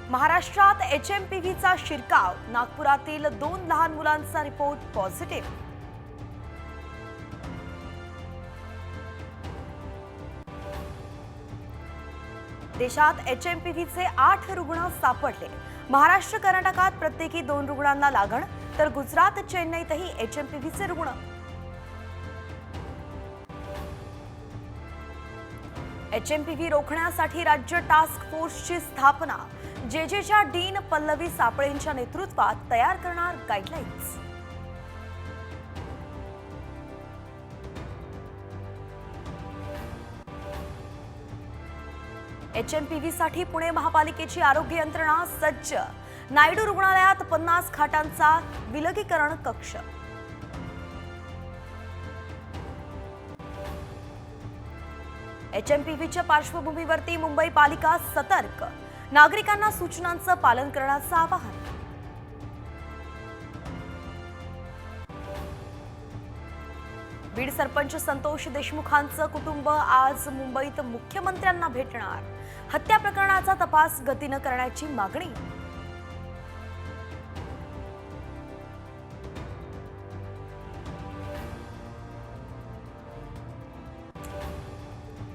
महाराष्ट्रात HMPVचा शिरकाव, नागपुरातील 2 लहान मुलांचा रिपोर्ट पॉझिटिव्ह। देशात HMPVचे 8 रुग्ण सापडले। महाराष्ट्र कर्नाटकात प्रत्येकी 2 रुग्णांना लागण, तर गुजरात चेन्नईतही HMPVचे रुग्ण। HMPV रोखण्यासाठी राज्य टास्क फोर्सची स्थापना, जेजेच्या डीन पल्लवी सापळेंच्या नेतृत्वात तयार करणार गाईडलाईन्स। HMPV साठी पुणे महापालिकेची आरोग्य यंत्रणा सज्ज, नायडू रुग्णालयात 50 खाटांचा विलगीकरण कक्ष। HMPVच्या पार्श्वभूमीवरती मुंबई पालिका सतर्क, नागरिकांना सूचनांचं पालन करण्याचं आवाहन। बीड सरपंच संतोष देशमुखांचं कुटुंब आज मुंबईत मुख्यमंत्र्यांना भेटणार। हत्या प्रकरणाचा तपास गतीनं करण्याची मागणी।